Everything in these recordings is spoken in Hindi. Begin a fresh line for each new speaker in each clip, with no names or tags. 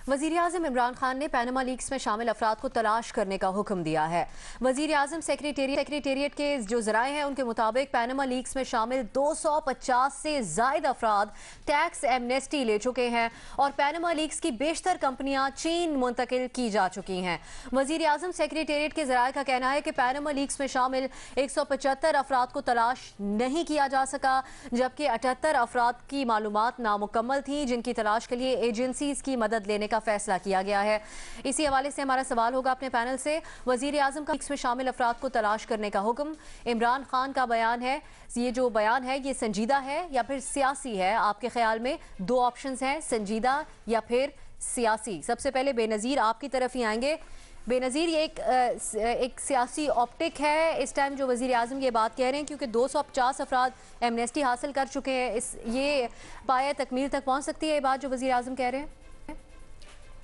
वज़ीर-ए-आज़म इमरान खान ने पैनमा लीक्स में शामिल अफराद को तलाश करने का हुक्म दिया है। वज़ीर-ए-आज़म सेक्रेटेरिएट के जो ज़राए हैं उनके मुताबिक पैनमा लीक्स में शामिल 250 से ज़ायद अफराद टैक्स एमनेस्टी ले चुके हैं और पैनमा लीक्स की बेशतर कंपनियां चीन मुंतकिल की जा चुकी हैं। वज़ीर-ए-आज़म सेक्रेटेरिएट के ज़राए का कहना है कि पैनमा लीक्स में शामिल 175 अफराद को तलाश नहीं किया जा सका, जबकि 78 अफराद की मालूमात नामुकम्मल थी जिनकी तलाश के लिए एजेंसीज की मदद लेने का फैसला किया गया है। इसी हवाले से हमारा सवाल होगा अपने पैनल से, वज़ीर-ए-आज़म का लीक्स में शामिल अफराद को तलाश करने का हुक्म, इमरान खान का बयान है, ये जो बयान है ये संजीदा है या फिर सियासी है? आपके ख्याल में दो ऑप्शंस हैं, संजीदा या फिर सियासी। सबसे पहले बेनज़ीर आपकी तरफ ही आएंगे। बेनज़ीर, ये एक सियासी ऑप्टिक है इस टाइम जो वज़ीर-ए-आज़म ये बात कह रहे हैं, क्योंकि 250 अफराद एमनेस्टी हासिल कर चुके हैं। ये पाया तकमील तक पहुँच सकती है ये बात जो वज़ीर-ए-आज़म कह रहे हैं?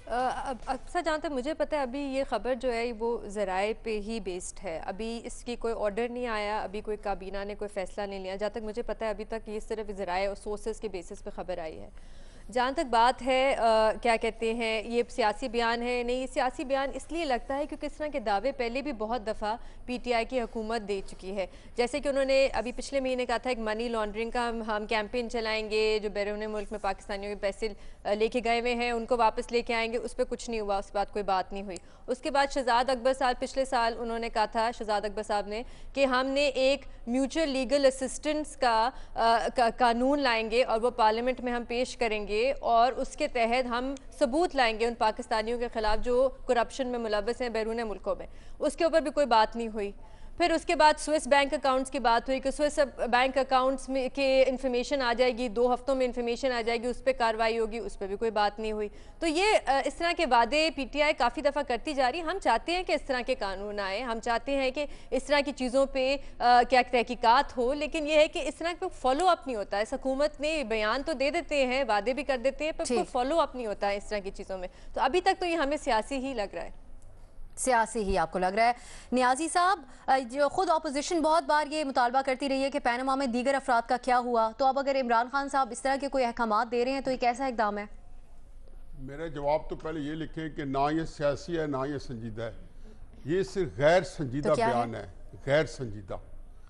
अक्सर जहाँ तक मुझे पता है अभी ये ख़बर जो है वो ज़राए पे ही बेस्ड है। अभी इसकी कोई ऑर्डर नहीं आया, अभी कोई काबीना ने कोई फ़ैसला नहीं लिया। जहाँ तक मुझे पता है अभी तक ये सिर्फ ज़राए और सोर्सेज के बेसिस पे ख़बर आई है। जहाँ तक बात है क्या कहते हैं ये सियासी बयान है, नहीं ये सियासी बयान इसलिए लगता है क्योंकि इस तरह के दावे पहले भी बहुत दफ़ा पीटीआई की हुकूमत दे चुकी है। जैसे कि उन्होंने अभी पिछले महीने कहा था एक मनी लॉन्ड्रिंग का हम कैंपेन चलाएंगे, जो बैरून मुल्क में पाकिस्तानियों के पैसे लेके गए हुए हैं उनको वापस लेके आएंगे, उस पर कुछ नहीं हुआ, उस बात कोई बात नहीं हुई। उसके बाद शहजाद अकबर साहब पिछले साल उन्होंने कहा था, शहजाद अकबर साहब ने, कि हमने एक म्यूचुअल लीगल असिस्टेंस का कानून लाएंगे और वो पार्लियामेंट में हम पेश करेंगे और उसके तहत हम सबूत लाएंगे उन पाकिस्तानियों के खिलाफ जो करप्शन में मुलव्वस हैं बैरून मुल्कों में। उसके ऊपर भी कोई बात नहीं हुई। फिर उसके बाद स्विस बैंक अकाउंट्स की बात हुई कि स्विस बैंक अकाउंट्स में के इन्फॉर्मेशन आ जाएगी, 2 हफ्तों में इन्फॉर्मेशन आ जाएगी, उस पर कार्रवाई होगी, उस पर भी कोई बात नहीं हुई। तो ये इस तरह के वादे पीटीआई काफ़ी दफ़ा करती जा रही है। हम चाहते हैं कि इस तरह के कानून आए, हम चाहते हैं कि इस तरह की चीज़ों पर क्या तहकीकात हो, लेकिन यह है कि इस तरह का फॉलो अप नहीं होता है। हुकूमत ने बयान तो दे देते हैं, वादे भी कर देते हैं, पर कोई फॉलो अप नहीं होता है इस तरह की चीज़ों में। तो अभी तक तो ये हमें सियासी ही लग रहा है।
सियासी ही आपको लग रहा है। नियाजी साहब, जो खुद अपोजिशन बहुत बार ये मुतालबा करती रही है कि पैनमा में दीगर अफराद का क्या हुआ, तो अब अगर इमरान खान साहब इस तरह के कोई अहकामात दे रहे हैं तो ये कैसा इकदाम है?
मेरा जवाब तो पहले ये लिखें कि ना ये सियासी है ना ये संजीदा है, ये सिर्फ गैर संजीदा बयान है, गैर संजीदा।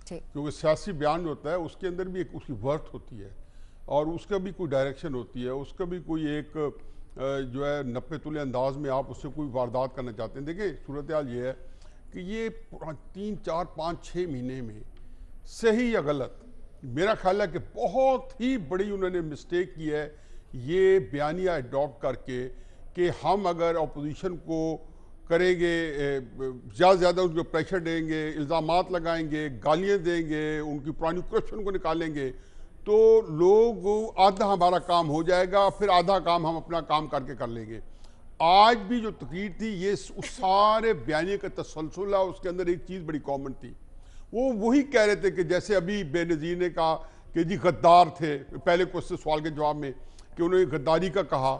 क्योंकि सियासी बयान होता है उसके अंदर भी एक उसकी वर्थ होती है और उसका भी कोई डायरेक्शन होती है, उसका भी कोई एक जो है नप्पे तुले अंदाज में आप उससे कोई वारदात करना चाहते हैं। देखिए सूरत हाल ये है कि ये 3, 4, 5, 6 महीने में सही या गलत, मेरा ख्याल है कि बहुत ही बड़ी उन्होंने मिस्टेक की है ये बयानिया अडॉप्ट करके कि हम अगर अपोजिशन को करेंगे, ज़्यादा से ज़्यादा उनको प्रेशर देंगे, इल्ज़ामात लगाएंगे, गालियाँ देंगे, उनकी पुरानी करप्शन को निकालेंगे, तो लोग आधा हमारा काम हो जाएगा, फिर आधा काम हम अपना काम करके कर लेंगे। आज भी जो तकरीर थी ये उस सारे बयानिए का तसलसल है, उसके अंदर एक चीज़ बड़ी कॉमन थी। वो वही कह रहे थे कि जैसे अभी बेनज़ीर ने कहा कि जी गद्दार थे, पहले क्वेश्चन सवाल के जवाब में कि उन्होंने गद्दारी का कहा।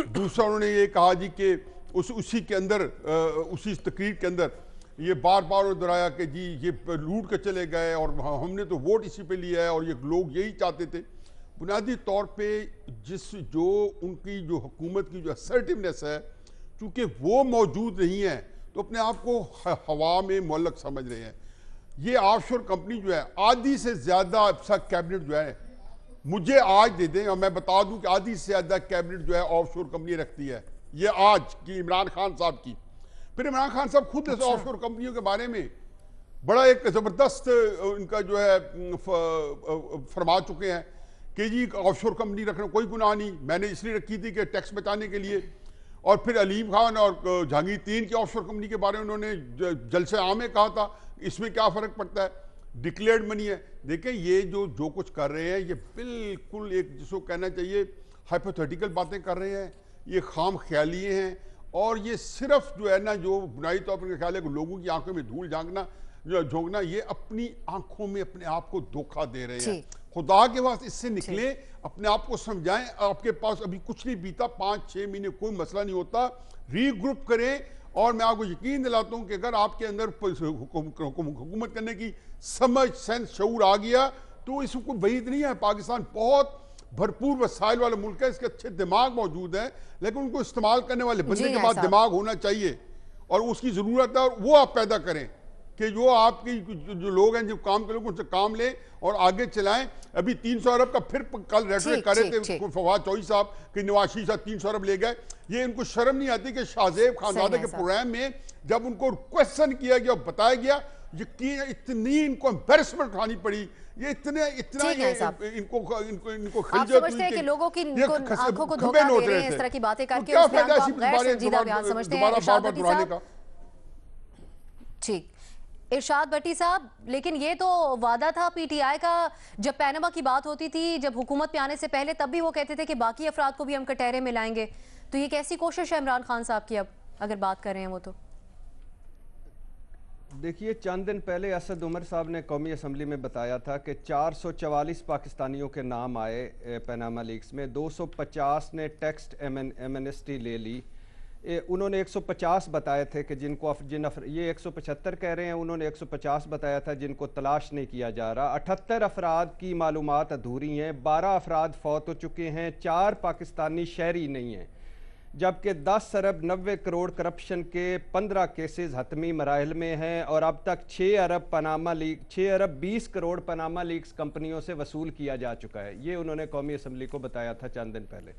दूसरा उन्होंने ये कहा जी कि उसी के अंदर उसी तकरीर के अंदर ये बार बार दोहराया कि जी ये लूट के चले गए और हमने तो वोट इसी पे लिया है और ये लोग यही चाहते थे। बुनियादी तौर पे जो उनकी जो हुकूमत की जो असर्टिवनेस है, चूँकि वो मौजूद नहीं है तो अपने आप को हवा में मुअल्लक समझ रहे हैं। ये ऑफशोर कंपनी जो है आधी से ज़्यादा कैबिनेट जो है मुझे आज दे दें और मैं बता दूं कि आधी से ज़्यादा कैबिनेट जो है ऑफशोर कंपनी रखती है, ये आज की इमरान खान साहब की। फिर इमरान खान साहब खुद इस ऑफशोर कंपनियों के बारे में बड़ा एक ज़बरदस्त इनका जो है फरमा चुके हैं कि जी ऑफशोर कंपनी रखना कोई गुनाह नहीं, मैंने इसलिए रखी थी कि टैक्स बचाने के लिए। और फिर अलीम खान और जहांगीर तीन की ऑफशोर कंपनी के बारे में उन्होंने जलसे आम में कहा था इसमें क्या फ़र्क पड़ता है, डिक्लेयर्ड मनी है। देखें ये जो कुछ कर रहे हैं ये बिल्कुल एक जिसको कहना चाहिए हाइपोथेटिकल बातें कर रहे हैं, ये खाम ख्याली हैं और ये सिर्फ जो है ना जो बुनियादी तौर पर ख्याल है कि लोगों की आंखों में धूल झोंकना, ये अपनी आंखों में अपने आप को धोखा दे रहे हैं। खुदा के वास्ते इससे निकले, अपने आप को समझाएं। आपके पास अभी कुछ नहीं बीता, 5-6 महीने कोई मसला नहीं होता, रीग्रुप करें। और मैं आपको यकीन दिलाता हूं कि अगर आपके अंदर हुकूमत करने की समझ, सेंस, शऊर आ गया तो इसको वहीद नहीं है। पाकिस्तान बहुत भरपूर वसाइल वाला मुल्क है, इसके अच्छे दिमाग मौजूद हैं, लेकिन उनको इस्तेमाल करने वाले बंदे के पास दिमाग होना चाहिए और उसकी ज़रूरत है, और वो आप पैदा करें कि जो आपकी जो लोग हैं, जो काम के लोग, उनसे काम लें और आगे चलाएं। अभी 300 अरब का फिर कल रेटरेट कर रहे थे फवाद चौधरी साहब कि नवाज शरीफ साहब 300 अरब ले गए। ये इनको शर्म नहीं आती कि शाहजेब खानजादे के प्रोग्राम में जब उनको क्वेश्चन किया गया, बताया गया, ये इतनी इनको एम्बैरेसमेंट उठानी पड़ी, ये इतना इनको
आप समझते हैं कि लोगों की आंखों को धोखा दे रहे हैं इस तरह की बातें करके, उस बयान को आप गैर संजीदा बयान समझते हैं इरशाद भट्टी साहब? ठीक, इरशाद भट्टी साहब, लेकिन ये तो वादा था पीटीआई का, जब पैनामा की बात होती थी, जब हुकूमत पे आने से पहले, तब भी वो कहते थे कि बाकी अफराद को भी हम कटहरे में लाएंगे। तो ये कैसी कोशिश है इमरान खान साहब की, अब अगर बात कर रहे हैं वो? तो
देखिए, चंद दिन पहले असद उमर साहब ने कौमी असम्बली में बताया था कि 444 पाकिस्तानियों के नाम आए पैनामा लीक्स में, 250 ने टेक्स्ट एमनेस्टी ले ली। उन्होंने 150 बताए थे कि ये 175 कह रहे हैं, उन्होंने 150 बताया था जिनको तलाश नहीं किया जा रहा। 78 अफराद की मालूमात अधूरी हैं, 12 अफराद फौत हो चुके हैं, 4 पाकिस्तानी शहरी नहीं हैं, जबकि 10 अरब 90 करोड़ करप्शन के 15 केसेस हतमी मराहल में हैं और अब तक 6 अरब 20 करोड़ पनामा लीक्स कंपनियों से वसूल किया जा चुका है। ये उन्होंने कौमी असम्बली को बताया था चंद दिन पहले।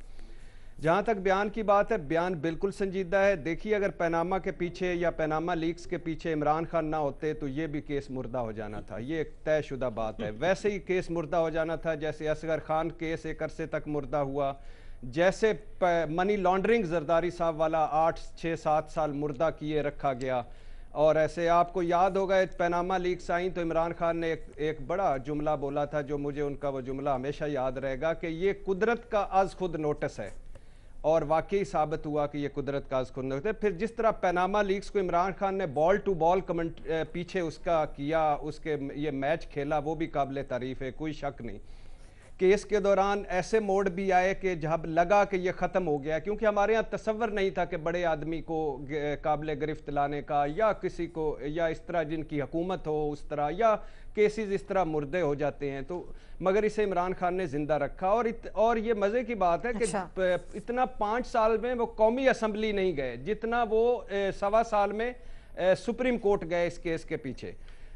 जहाँ तक बयान की बात है, बयान बिल्कुल संजीदा है। देखिए, अगर पनामा के पीछे या पनामा लीक्स के पीछे इमरान खान ना होते तो ये भी केस मुर्दा हो जाना था, ये एक तयशुदा बात है। वैसे ही केस मुर्दा हो जाना था जैसे असगर खान केस एक अरसे तक मुर्दा हुआ, जैसे मनी लॉन्ड्रिंग जरदारी साहब वाला 8, 6, 7 साल मुर्दा किए रखा गया। और ऐसे आपको याद होगा पनामा लीक्स आई तो इमरान खान ने एक बड़ा जुमला बोला था, जो मुझे उनका वो जुमला हमेशा याद रहेगा, कि ये कुदरत का आज खुद नोटिस है। और वाकई साबित हुआ कि ये कुदरत का आज खुद नोटिस है। फिर जिस तरह पनामा लीक्स को इमरान खान ने बॉल टू बॉल पीछे उसका किया, उसके ये मैच खेला, वो भी काबिल तारीफ़ है, कोई शक नहीं। केस के दौरान ऐसे मोड़ भी आए कि जब लगा कि ये ख़त्म हो गया, क्योंकि हमारे यहाँ तसव्वुर नहीं था कि बड़े आदमी को काबिल गिरफ्त लाने का, या किसी को, या इस तरह जिनकी हुकूमत हो उस तरह, या केसेस इस तरह मुर्दे हो जाते हैं। तो मगर इसे इमरान खान ने ज़िंदा रखा। और ये मज़े की बात है कि इतना 5 साल में वो कौमी असम्बली नहीं गए जितना वो 1.25 साल में सुप्रीम कोर्ट गए इस केस के पीछे।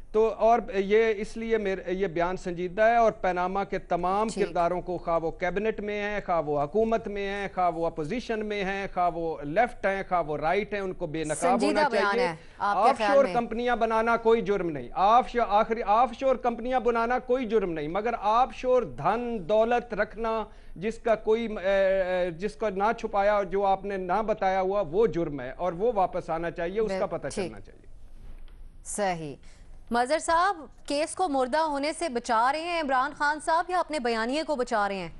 तो और ये इसलिए ये बयान संजीदा है, और पनामा के तमाम किरदारों को, खा वो कैबिनेट में है, खा वो हुकूमत में है, खा वो अपोजिशन में है, खा वो लेफ्ट है, खा वो राइट है, उनको बेनकाब होना चाहिए। ऑफशोर कंपनियां बनाना कोई जुर्म नहीं, ऑफशोर कंपनियां बनाना कोई जुर्म नहीं, मगर ऑफशोर धन दौलत रखना जिसका ना छुपाया, जो आपने ना बताया हुआ, वो जुर्म है, और वो वापस आना चाहिए, उसका पता चलना चाहिए।
सही। मजहर साहब, केस को मुर्दा होने से बचा रहे हैं इमरान खान साहब या अपने बयानिए को बचा रहे हैं?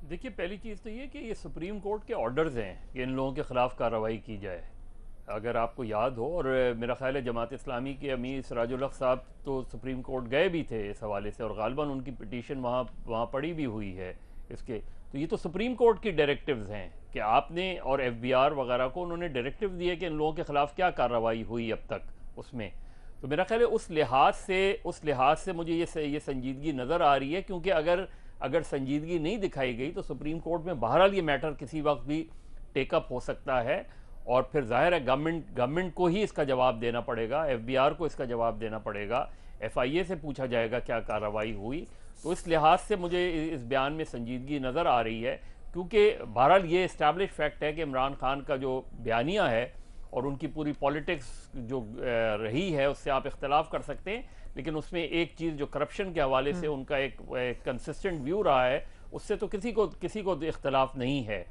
देखिए, पहली चीज़ तो ये कि ये सुप्रीम कोर्ट के ऑर्डर्स हैं कि इन लोगों के ख़िलाफ़ कार्रवाई की जाए। अगर आपको याद हो, और मेरा ख्याल है जमात इस्लामी के अमीर सिराजुल हक साहब तो सुप्रीम कोर्ट गए भी थे इस हवाले से, और गालिबन उनकी पिटीशन वहाँ पड़ी भी हुई है इसके। तो ये तो सुप्रीम कोर्ट की डायरेक्टिव्स हैं कि आपने, और एफबीआर वगैरह को उन्होंने डायरेक्टिव दिए कि इन लोगों के ख़िलाफ़ क्या कार्रवाई हुई अब तक उसमें। तो मेरा ख्याल है उस लिहाज से मुझे ये संजीदगी नज़र आ रही है, क्योंकि अगर संजीदगी नहीं दिखाई गई तो सुप्रीम कोर्ट में बहरहाल ये मैटर किसी वक्त भी टेकअप हो सकता है, और फिर जाहिर है गवर्नमेंट को ही इसका जवाब देना पड़ेगा, एफबीआर को इसका जवाब देना पड़ेगा, एफआईए से पूछा जाएगा क्या कार्रवाई हुई। तो इस लिहाज से मुझे इस बयान में संजीदगी नज़र आ रही है, क्योंकि बहरहाल ये इस्टेब्लिश फैक्ट है कि इमरान खान का जो बयानिया है और उनकी पूरी पॉलिटिक्स जो रही है उससे आप इख्तलाफ कर सकते हैं, लेकिन उसमें एक चीज़ जो करप्शन के हवाले से उनका एक कंसिस्टेंट व्यू रहा है, उससे तो किसी को इख्तलाफ नहीं है।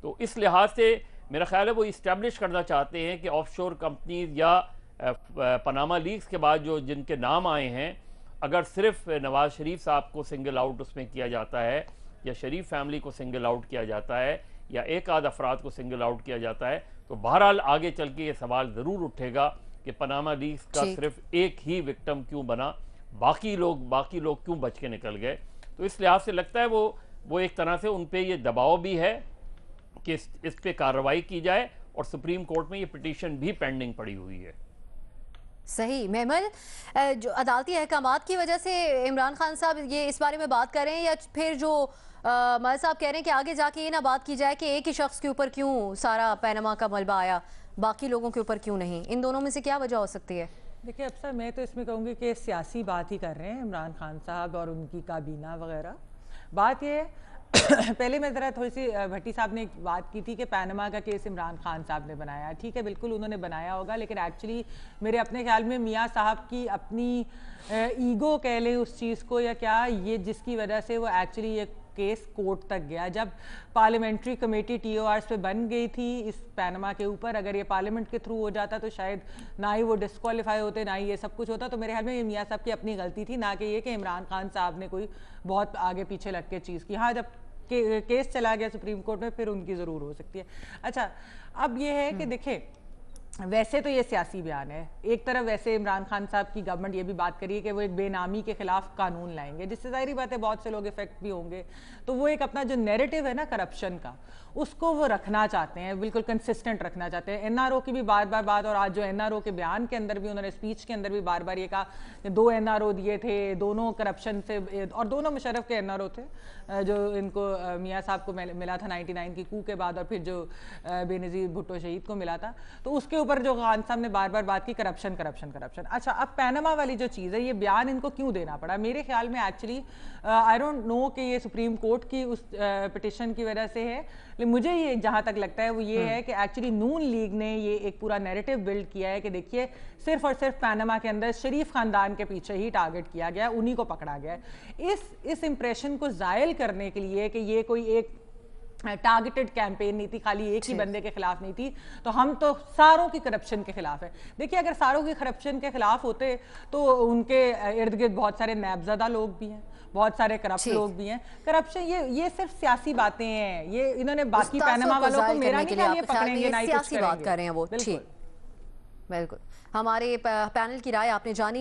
तो इस लिहाज से मेरा ख्याल है वो इस्टेब्लिश करना चाहते हैं कि ऑफशोर कंपनीज या पनामा लीक्स के बाद जो जिनके नाम आए हैं, अगर सिर्फ नवाज शरीफ साहब को सिंगल आउट उसमें किया जाता है, या शरीफ फैमिली को सिंगल आउट किया जाता है, या एक आध अफराद को सिंगल आउट किया जाता है, तो बहरहाल आगे चल के ये सवाल ज़रूर उठेगा कि पनामा लीक्स का सिर्फ एक ही विक्टिम क्यों बना, बाकी लोग क्यों बच के निकल गए। तो इस लिहाज से लगता है वो एक तरह से उन पर ये दबाव भी है कि इस पर कार्रवाई की जाए, और सुप्रीम कोर्ट में ये पिटीशन भी पेंडिंग पड़ी हुई है।
सही मेमल, जो अदालती अहकामात की वजह से इमरान खान साहब ये इस बारे में बात कर रहे हैं, या फिर जो मल साहब कह रहे हैं कि आगे जाके ये ना बात की जाए कि एक ही शख्स के ऊपर क्यों सारा पैनमा का मलबा आया, बाकी लोगों के ऊपर क्यों नहीं? इन दोनों में से क्या वजह हो सकती है?
देखिए अफसर, मैं तो इसमें कहूँगी कि सियासी बात ही कर रहे हैं इमरान खान साहब और उनकी काबीना वगैरह। बात ये है पहले मैं ज़रा थोड़ी सी भट्टी साहब ने एक बात की थी कि पैनमा का केस इमरान खान साहब ने बनाया। ठीक है, बिल्कुल उन्होंने बनाया होगा, लेकिन एक्चुअली मेरे अपने ख्याल में मियाँ साहब की अपनी ईगो कह लें उस चीज़ को या क्या, ये जिसकी वजह से वो एक्चुअली ये केस कोर्ट तक गया। जब पार्लियामेंट्री कमेटी TORs पे बन गई थी इस पैनमा के ऊपर, अगर ये पार्लियामेंट के थ्रू हो जाता तो शायद ना ही वो डिस्क्वालीफाई होते, ना ही ये सब कुछ होता। तो मेरे ख्याल में ये मियाँ साहब की अपनी गलती थी, ना कि ये कि इमरान खान साहब ने कोई बहुत आगे पीछे लग के चीज़ की। हाँ, जब केस चला गया सुप्रीम कोर्ट में फिर उनकी ज़रूर हो सकती है। अच्छा, अब ये है कि देखें, वैसे तो ये सियासी बयान है। एक तरफ वैसे इमरान खान साहब की गवर्नमेंट ये भी बात करी है कि वो एक बेनामी के खिलाफ कानून लाएंगे, जिससे जाहिर बात है बहुत से लोग इफेक्ट भी होंगे। तो वो एक अपना जो नैरेटिव है ना करप्शन का, उसको वो रखना चाहते हैं, बिल्कुल कंसिस्टेंट रखना चाहते हैं। NRO की भी बार बार बात, और आज जो NRO के बयान के अंदर भी उन्होंने स्पीच के अंदर भी बार बार ये कहा कि 2 NRO दिए थे, दोनों करप्शन से, और दोनों मुशर्रफ के NRO थे जो इनको मियाँ साहब को मिला था 99 की कू के बाद, और फिर जो बेनज़ीर भुट्टो शहीद को मिला था। तो उसके ऊपर जो खान साहब ने बार बार बात की करप्शन करप्शन करप्शन। अच्छा, अब पैनमा वाली जो चीज़ है, ये बयान इनको क्यों देना पड़ा? मेरे ख्याल में एक्चुअली आई डोंट नो कि ये सुप्रीम कोर्ट की उस पिटिशन की वजह से है, लेकिन मुझे ये जहाँ तक लगता है वो ये है कि एक्चुअली नून लीग ने ये एक पूरा नैरेटिव बिल्ड किया है कि देखिए सिर्फ और सिर्फ पैनमा के अंदर शरीफ खानदान के पीछे ही टारगेट किया गया, उन्हीं को पकड़ा गया। इस इंप्रेशन को जायल करने के लिए कि ये कोई एक टारगेटेड कैंपेन नहीं थी, खाली एक ही बंदे के खिलाफ नहीं थी, तो हम तो सारों की करप्शन के खिलाफ है। देखिए, अगर सारों की करप्शन के खिलाफ होते तो उनके इर्द गिर्द बहुत सारे नैबज़दा लोग भी हैं, बहुत सारे करप्ट लोग भी हैं। करप्शन ये सिर्फ सियासी बातें हैं। ये इन्होंने बाकी पैनमा वालों को मेरा नहीं ख्याल ये पकड़ेंगे, ना ही कुछ करेंगे।
बात कर रहे हैं वो। बिल्कुल, हमारे पैनल की राय आपने जानी।